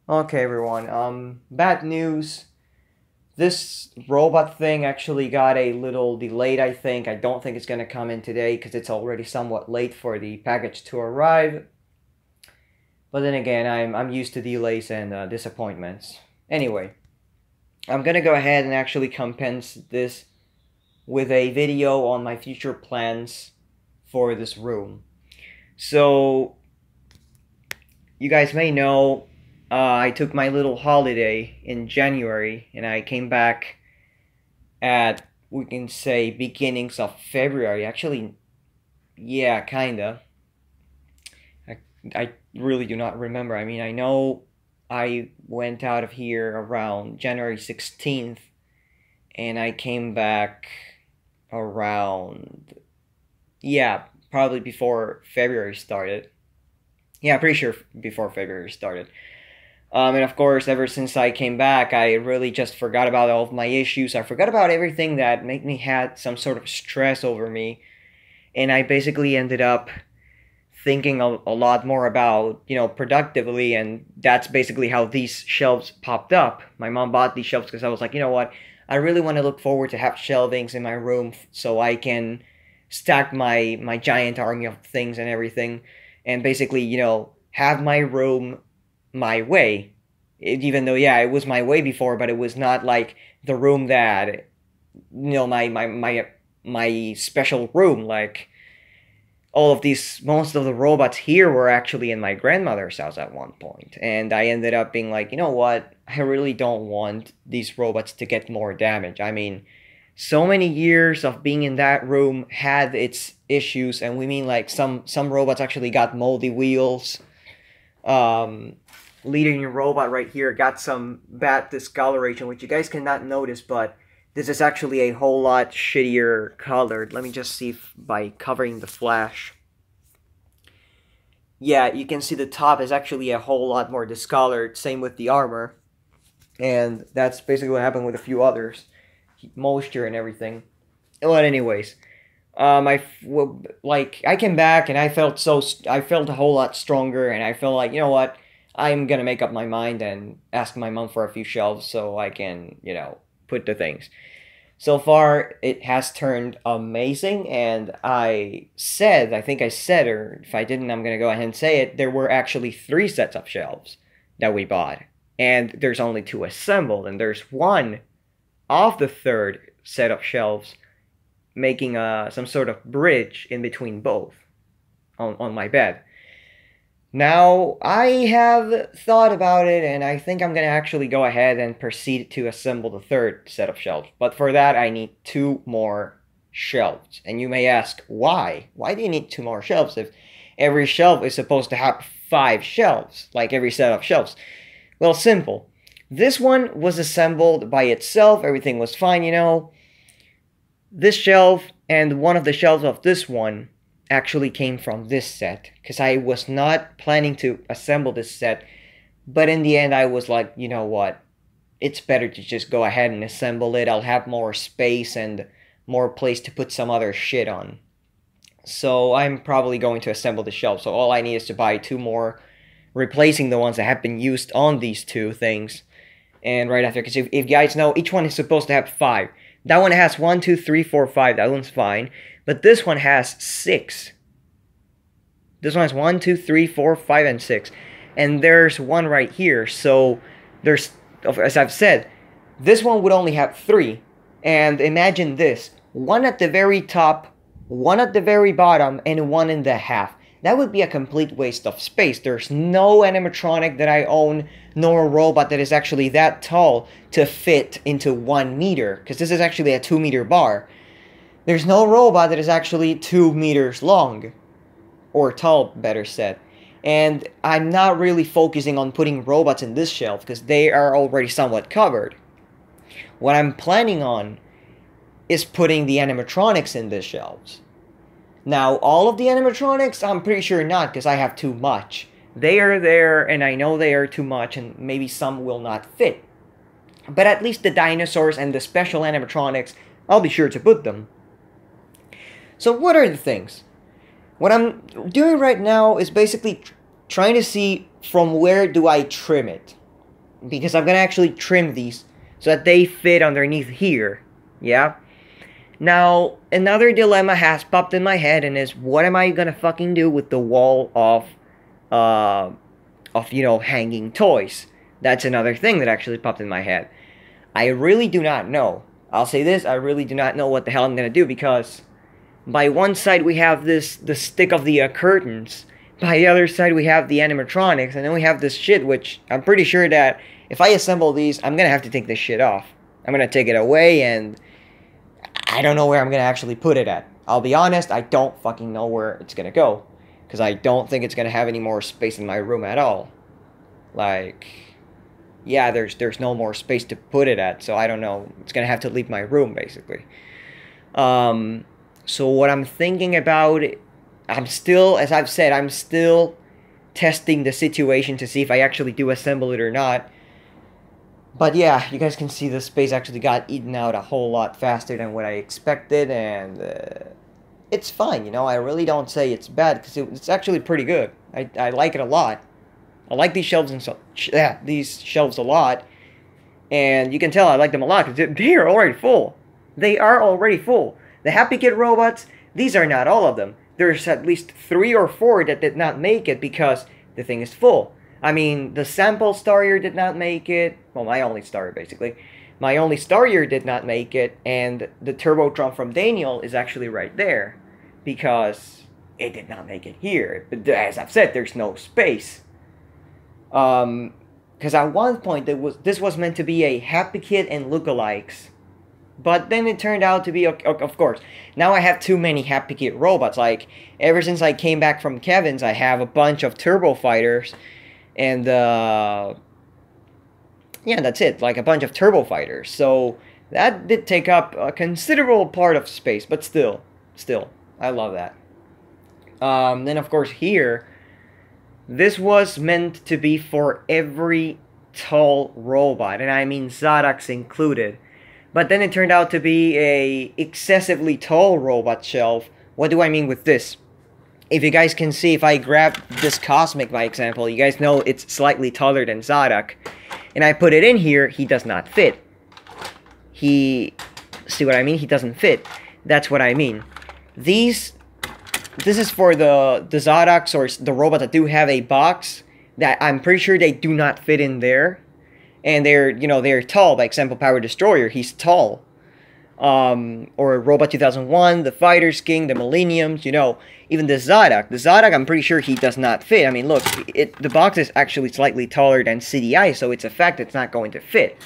Okay, everyone. Bad news. This robot thing actually got a little delayed, I think. I don't think it's gonna come in today because it's already somewhat late for the package to arrive. But then again, I'm used to delays and disappointments. Anyway, I'm gonna go ahead and actually compense this with a video on my future plans for this room. So, you guys may know I took my little holiday in January and I came back at, we can say, beginnings of February. Actually, yeah, kinda. I really do not remember. I mean, I know I went out of here around January 16th and I came back around, yeah, probably before February started. Yeah, pretty sure before February started. And of course, ever since I came back, I really just forgot about all of my issues. I forgot about everything that made me had some sort of stress over me, and I basically ended up thinking a lot more about, productively, and that's basically how these shelves popped up. My mom bought these shelves because I was like, you know what, I really want to look forward to have shelvings in my room so I can stack my giant army of things and everything, and basically, have my room my way. Even though, yeah, it was my way before, but it was not like the room that, my special room. Like, most of the robots here were actually in my grandmother's house at one point, and I ended up being like, you know what, I really don't want these robots to get more damage. I mean, so many years of being in that room had its issues, and we mean like some robots actually got moldy wheels. um Leading robot right here got some bad discoloration, which you guys cannot notice, but this is actually a whole lot shittier colored. Let me just see if by covering the flash. Yeah, you can see the top is actually a whole lot more discolored. Same with the armor. And that's basically what happened with a few others. Moisture and everything. But anyways, I came back and I felt a whole lot stronger, and I felt like, you know what, I'm gonna make up my mind and ask my mom for a few shelves so I can, put the things. So far, it has turned amazing, and I think I said, or if I didn't, I'm gonna go ahead and say it, there were actually three sets of shelves that we bought, and there's only two assembled, and there's one of the third set of shelves making some sort of bridge in between both on my bed. Now, I have thought about it, and I think I'm gonna actually go ahead and proceed to assemble the third set of shelves. But for that, I need two more shelves. And you may ask, why? Why do you need two more shelves if every shelf is supposed to have five shelves, like every set of shelves? Well, simple. This one was assembled by itself, everything was fine, This shelf and one of the shelves of this one actually came from this set, because I was not planning to assemble this set, but in the end I was like, you know what, it's better to just go ahead and assemble it. I'll have more space and more place to put some other shit on. So I'm probably going to assemble the shelf, so all I need is to buy two more, replacing the ones that have been used on these two things. And right after, because if you guys know, each one is supposed to have five. That one has 1, 2, 3, 4, 5. That one's fine. But this one has 6. This one has 1, 2, 3, 4, 5, and 6. And there's one right here. So there's, as I've said, this one would only have 3. And imagine this. One at the very top, one at the very bottom, and one in the half. That would be a complete waste of space. There's no animatronic that I own, nor a robot that is actually that tall to fit into 1 meter, because this is actually a 2-meter bar. There's no robot that is actually 2 meters long, or tall, better said. And I'm not really focusing on putting robots in this shelf, because they are already somewhat covered. What I'm planning on is putting the animatronics in these shelves. Now, all of the animatronics, I'm pretty sure not, because I have too much. They are there, and I know they are too much, and maybe some will not fit. But at least the dinosaurs and the special animatronics, I'll be sure to put them. So what are the things? What I'm doing right now is basically trying to see from where do I trim it. because I'm gonna actually trim these so that they fit underneath here. Yeah. Now, another dilemma has popped in my head, and is, what am I gonna fucking do with the wall of hanging toys? That's another thing that actually popped in my head. I really do not know. I'll say this, I really do not know what the hell I'm gonna do, because by one side we have the stick of the curtains, by the other side we have the animatronics, and then we have this shit, which I'm pretty sure that if I assemble these, I'm gonna have to take this shit off. I'm gonna take it away, and I don't know where I'm gonna actually put it at. I'll be honest, I don't fucking know where it's gonna go, because I don't think it's gonna have any more space in my room at all. Like, yeah, there's no more space to put it at, so I don't know. It's gonna have to leave my room, basically. So what I'm thinking about, I'm still, as I've said, I'm still testing the situation to see if I actually do assemble it or not. But yeah, you guys can see the space actually got eaten out a whole lot faster than what I expected, and it's fine, you know. I really don't say it's bad, because it's actually pretty good. I like it a lot. I like these shelves these shelves a lot, and you can tell I like them a lot because they are already full. They are already full. The Happy Kid robots, these are not all of them. There's at least 3 or 4 that did not make it because the thing is full. I mean, the sample Starrior did not make it. Well, my only Starrior, basically. My only Starrior did not make it, and the Turbotron from Daniel is actually right there because it did not make it here. But as I've said, there's no space. Because at one point this was meant to be a Happy Kid and lookalikes, but then it turned out to be, of course, now I have too many Happy Kid robots. Like, ever since I came back from Kevin's, I have a bunch of Turbo Fighters, and yeah, that's it, like a bunch of Turbo Fighters. So that did take up a considerable part of space, but still, I love that. Then of course here, this was meant to be for every tall robot, and I mean Zadax included. But then it turned out to be a excessively tall robot shelf. What do I mean with this? If you guys can see, if I grab this Cosmic, by example, you guys know it's slightly taller than Zadok. And I put it in here, he does not fit. See what I mean? He doesn't fit. That's what I mean. This is for the Zadoks, or the robots that do have a box, that I'm pretty sure they do not fit in there. And they're tall. By example, Power Destroyer, he's tall. Or Robot 2001, the Fighters King, the Millenniums, even the Zadok. The Zadok, I'm pretty sure he does not fit. I mean, look, the box is actually slightly taller than CDI, so it's a fact it's not going to fit.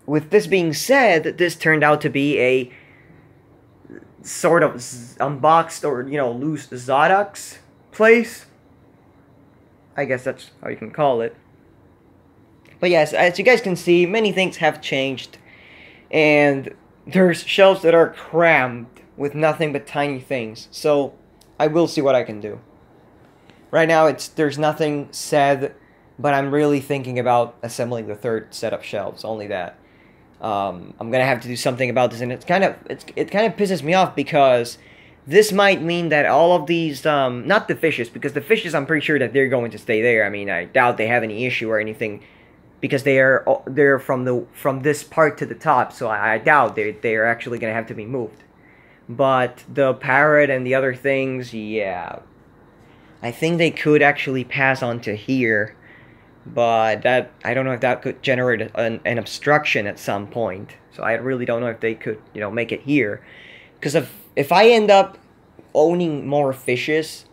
With this being said, this turned out to be a sort of unboxed or, loose Zadox place. I guess that's how you can call it. But yes, as you guys can see, many things have changed. And there's shelves that are crammed with nothing but tiny things. So I will see what I can do. Right now, there's nothing said, but I'm really thinking about assembling the third set of shelves. Only that. I'm gonna have to do something about this, and it kind of pisses me off, because this might mean that all of these, not the fishes, because the fishes, I'm pretty sure that they're going to stay there. I mean, I doubt they have any issue or anything, because they're from this part to the top, so I doubt they're actually gonna have to be moved. But the parrot and the other things, yeah, I think they could actually pass on to here. But I don't know if that could generate an obstruction at some point. So I really don't know if they could, make it here. Because if I end up owning more fishes,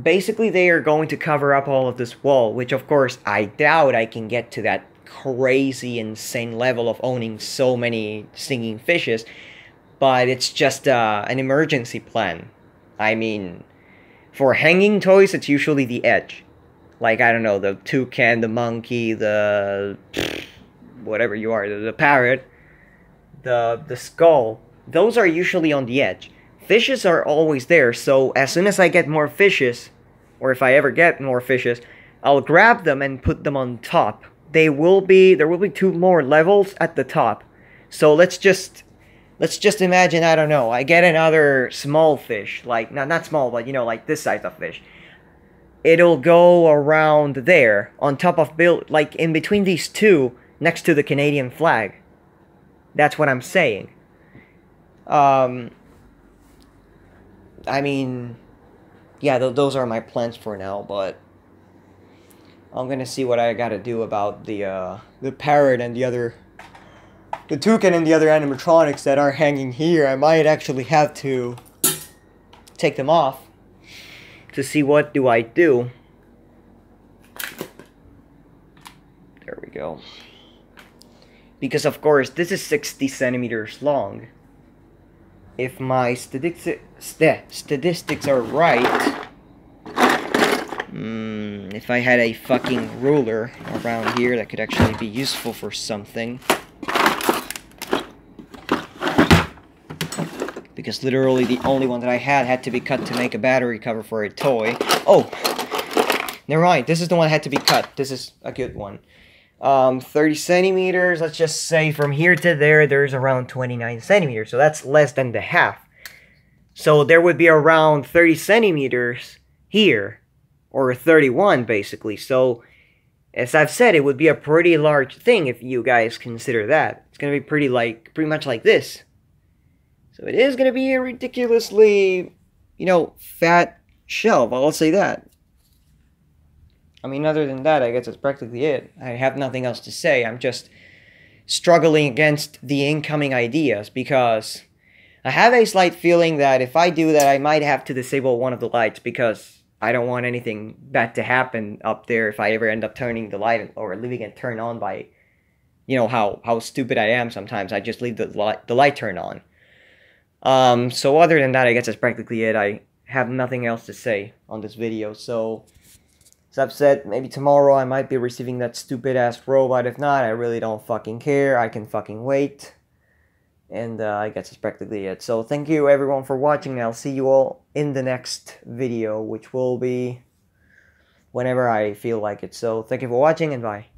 basically they are going to cover up all of this wall. Which, of course, I doubt I can get to that crazy, insane level of owning so many singing fishes. But it's just an emergency plan. I mean, for hanging toys, it's usually the edge. Like, I don't know, the toucan, the monkey, the whatever you are, the parrot, the skull. Those are usually on the edge. Fishes are always there, so as soon as I get more fishes, or if I ever get more fishes, I'll grab them and put them on top. There will be 2 more levels at the top. So let's just imagine, I don't know, I get another small fish, like not small, but like this size of fish. it'll go around there, on top of like in between these two, next to the Canadian flag. That's what I'm saying. I mean, yeah, those are my plans for now, but I'm gonna see what I gotta do about the parrot and the toucan and the other animatronics that are hanging here. I might actually have to take them off to see what do I do. There we go. Because of course this is 60 centimeters long. If my statistics are right, if I had a fucking ruler around here that could actually be useful for something. Because literally the only one that I had to be cut to make a battery cover for a toy. Oh! Never mind, this is the one that had to be cut. This is a good one. 30 centimeters, let's just say from here to there, there's around 29 centimeters. So that's less than the half. So there would be around 30 centimeters here. Or 31, basically. So, as I've said, it would be a pretty large thing if you guys consider that. It's gonna be pretty much like this. So it is gonna be a ridiculously, fat shelf, I'll say that. I mean, other than that, I guess that's practically it. I have nothing else to say. I'm just struggling against the incoming ideas, because I have a slight feeling that if I do that, I might have to disable one of the lights, because I don't want anything bad to happen up there if I ever end up turning the light or leaving it turned on by, how stupid I am sometimes. I just leave the light turned on. So other than that, I guess that's practically it. I have nothing else to say on this video. So, as I've said, maybe tomorrow I might be receiving that stupid ass robot. If not, I really don't fucking care. I can fucking wait. And I guess that's practically it. So thank you everyone for watching. I'll see you all in the next video, which will be whenever I feel like it. So thank you for watching, and bye.